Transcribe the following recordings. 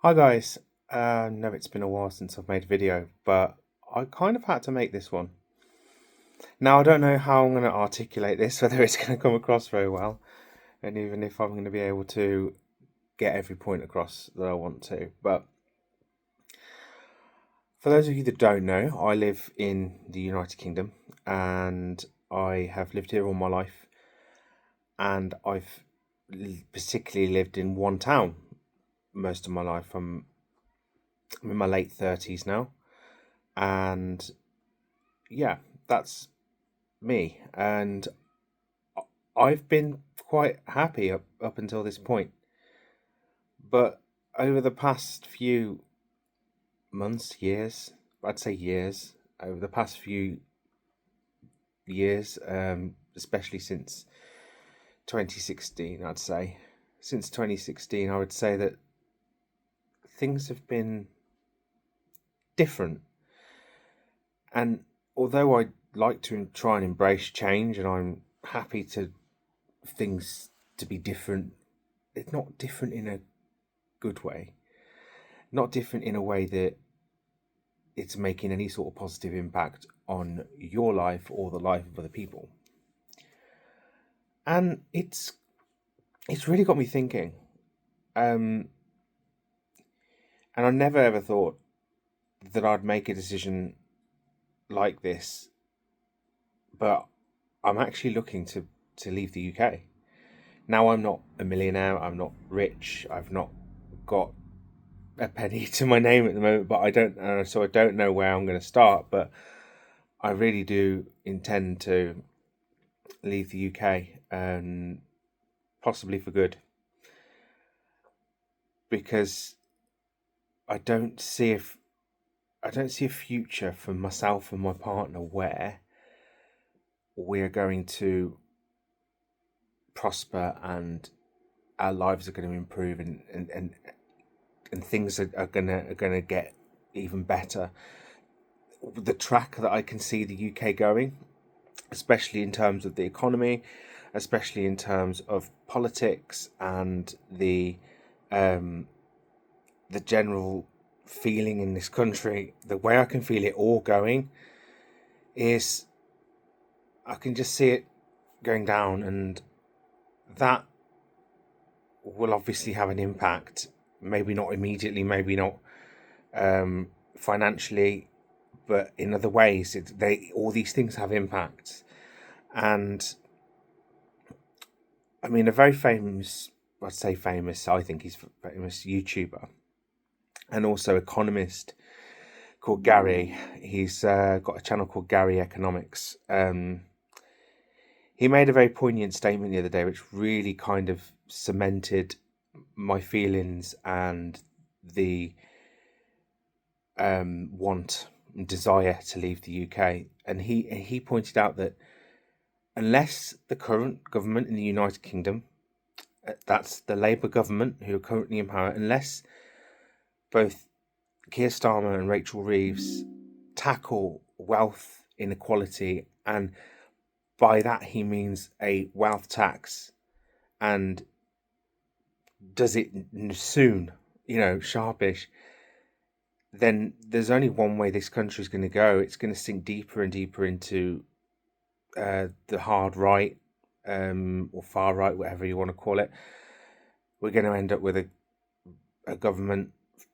Hi guys, no, it's been a while since I've made a video, but I kind of had to make this one. Now, I don't know how I'm going to articulate this, whether it's going to come across very well, and even if I'm going to be able to get every point across that I want to. But for those of you that don't know, I live in the United Kingdom, and I have lived here all my life, and I've particularly lived in one town most of my life. I'm in my late 30s now, and yeah, that's me. And I've been quite happy up until this point. But over the past few months, years, I'd say years, over the past few years, especially since 2016, I'd say, since 2016, I would say that things have been different. And although I like to try and embrace change and I'm happy to things to be different, it's not different in a good way, not different in a way that it's making any sort of positive impact on your life or the life of other people. And it's really got me thinking. And I never ever thought that I'd make a decision like this, but I'm actually looking to leave the UK. Now, I'm not a millionaire, I'm not rich, I've not got a penny to my name at the moment, but I don't know where I'm going to start, but I really do intend to leave the UK, and possibly for good, because I don't see if I don't see a future for myself and my partner where we're going to prosper and our lives are going to improve, and things are gonna get even better. The track that I can see the UK going, especially in terms of the economy, especially in terms of politics and um, the general feeling in this country, the way I can feel it all going is I can just see it going down, and that will obviously have an impact. Maybe not immediately, maybe not financially, but in other ways. They all these things have impacts, and I mean a very famous, I'd say famous, I think he's a famous YouTuber and also economist called Gary. He's got a channel called Gary Economics. He made a very poignant statement the other day, which really kind of cemented my feelings and the want and desire to leave the UK. And he pointed out that unless the current government in the United Kingdom, that's the Labour government who are currently in power, unless both Keir Starmer and Rachel Reeves tackle wealth inequality, and by that he means a wealth tax, and does it soon, sharpish, then there's only one way this country is going to go. It's going to sink deeper and deeper into the hard right, or far right, whatever you want to call it. We're going to end up with a government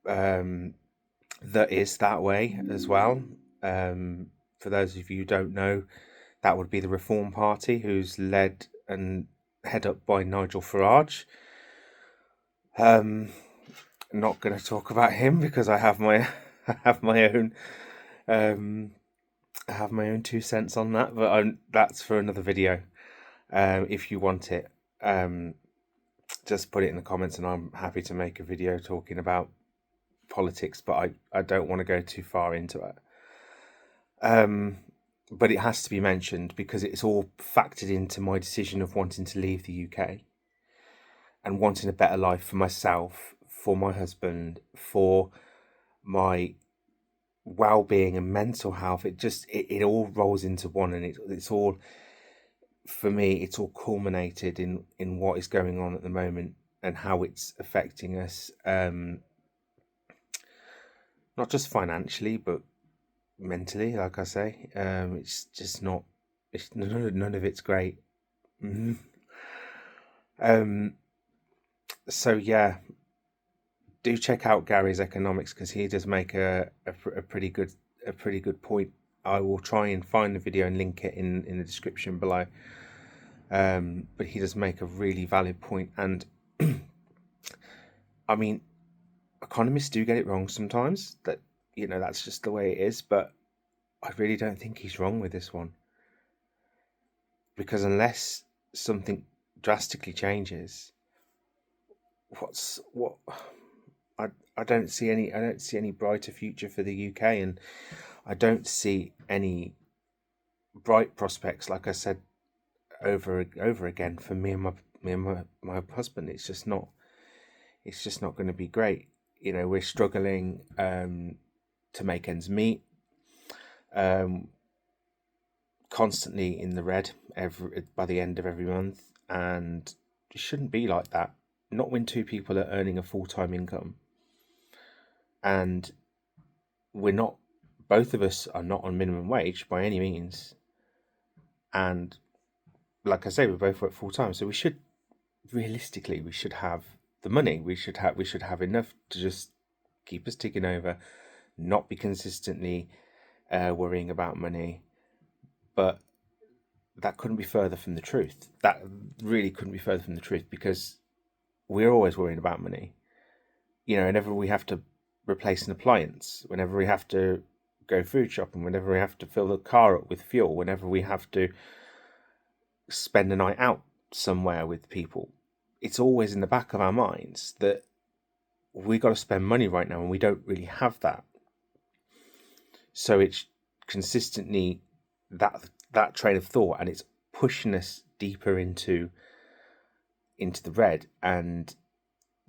that is that way as well. For those of you who don't know, that would be the Reform Party, who's led and head up by Nigel Farage. Not going to talk about him because I have my I have my own I have my own 2 cents on that, but that's for another video. If you want it, just put it in the comments, and I'm happy to make a video talking about politics. But I don't want to go too far into it. But it has to be mentioned because it's all factored into my decision of wanting to leave the UK and wanting a better life for myself, for my husband, for my well-being and mental health. It all rolls into one, and it's all, for me, it's all culminated in what is going on at the moment and how it's affecting us. not just financially, but mentally. Like I say, it's just not. It's none of it's great. Mhm. Um, so yeah, do check out Gary's economics because he does make a pretty good point. I will try and find the video and link it in the description below. But he does make a really valid point, and I mean, economists do get it wrong sometimes. That that's just the way it is. But I really don't think he's wrong with this one, because unless something drastically changes, what I I don't see any brighter future for the UK, and I don't see any bright prospects. Like I said over again, for my husband, it's just not going to be great. We're struggling to make ends meet, um, constantly in the red by the end of every month, and it shouldn't be like that. Not when two people are earning a full-time income, and we're not. Both of us are not on minimum wage by any means, and like I say, we both work full time, so we should realistically we should have the money. We should have enough to just keep us ticking over, not be consistently worrying about money. But that couldn't be further from the truth. That really couldn't be further from the truth, because we're always worrying about money. Whenever we have to replace an appliance, whenever we have to go food shopping, whenever we have to fill the car up with fuel, whenever we have to spend a night out somewhere with people, it's always in the back of our minds that we got to spend money right now, and we don't really have that. So it's consistently that train of thought, and it's pushing us deeper into the red, and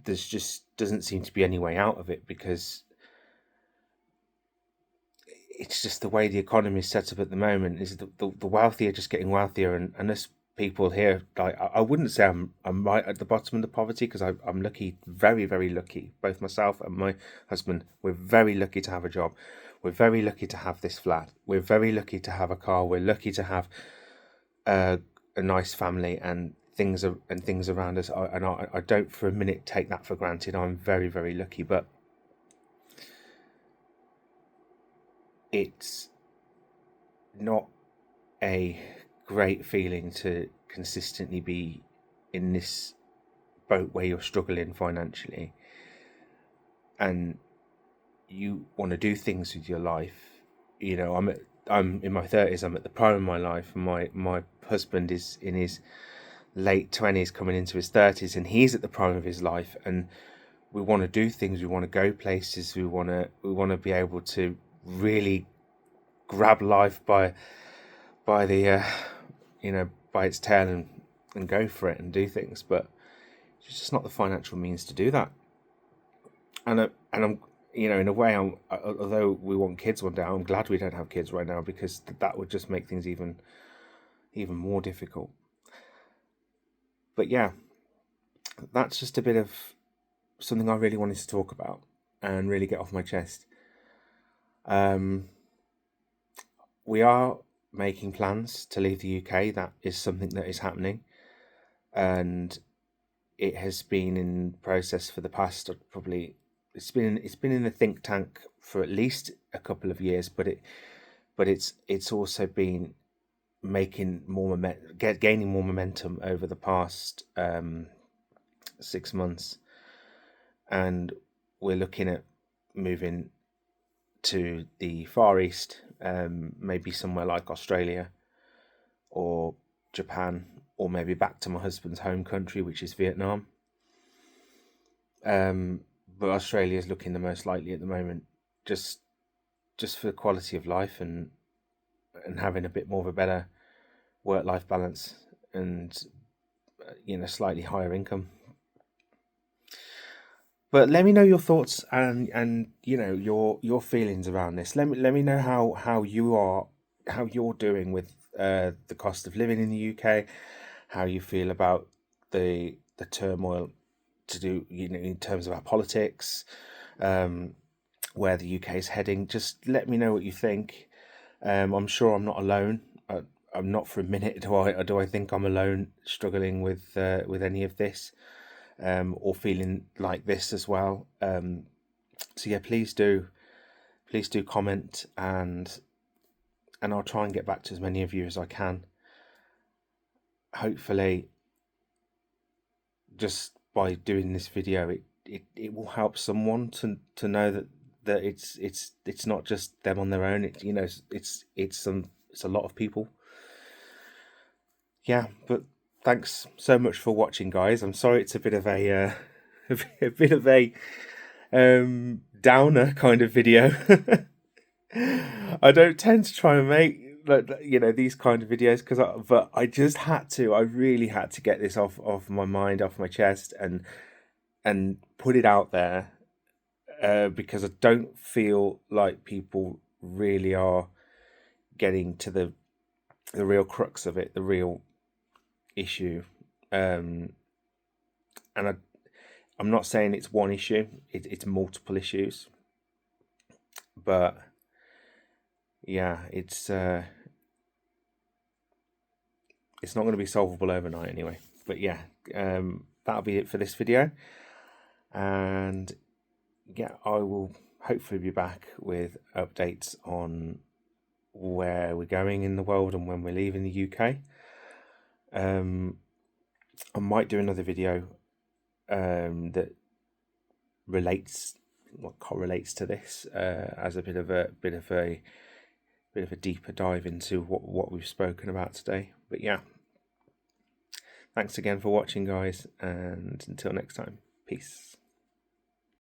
there's just doesn't seem to be any way out of it, because it's just the way the economy is set up at the moment. Is the wealthy are just getting wealthier, and us people here, like, I wouldn't say I'm right at the bottom of the poverty, because I'm lucky, very very lucky. Both myself and my husband, we're very lucky to have a job. We're very lucky to have this flat. We're very lucky to have a car. We're lucky to have a nice family and things around us. I don't for a minute take that for granted. I'm very very lucky, but it's not a great feeling to consistently be in this boat where you're struggling financially, and you want to do things with your life. I'm in my 30s. I'm at the prime of my life, and my husband is in his late 20s, coming into his 30s, and he's at the prime of his life. And we want to do things. We want to go places. We want to be able to really grab life by the by its tail, and go for it and do things. But it's just not the financial means to do that. And I'm in a way, although we want kids one day, I'm glad we don't have kids right now, because that would just make things even more difficult. But yeah, that's just a bit of something I really wanted to talk about and really get off my chest. We are making plans to leave the UK. That is something that is happening, and it has been in process for the past probably. It's been in the think tank for at least a couple of years, but it's also been making gaining more momentum over the past 6 months, and we're looking at moving to the Far East, maybe somewhere like Australia or Japan, or maybe back to my husband's home country, which is Vietnam. But Australia is looking the most likely at the moment, just for the quality of life, and having a bit more of a better work-life balance, and slightly higher income. But let me know your thoughts, and your feelings around this. Let me know how you're doing with the cost of living in the UK, how you feel about the turmoil to do in terms of our politics, where the UK is heading. Just let me know what you think. I'm sure I'm not alone. I'm not for a minute. Do I think I'm alone struggling with any of this, or feeling like this as well? So yeah, please do comment, and I'll try and get back to as many of you as I can. Hopefully, just by doing this video, it will help someone to know that it's not just them on their own. It's a lot of people. Yeah, but thanks so much for watching, guys. I'm sorry it's a bit of a a bit of a downer kind of video. I don't tend to try and make these kind of videos but I just had to. I really had to get this off my mind, off my chest, and put it out there, because I don't feel like people really are getting to the real crux of it, the real issue. And I'm not saying it's one issue, it's multiple issues, but yeah, it's not going to be solvable overnight anyway. But yeah, that'll be it for this video, and yeah, I will hopefully be back with updates on where we're going in the world and when we're leaving the UK. I might do another video that correlates to this, as a bit of a deeper dive into what we've spoken about today. But yeah, thanks again for watching, guys, and until next time, peace.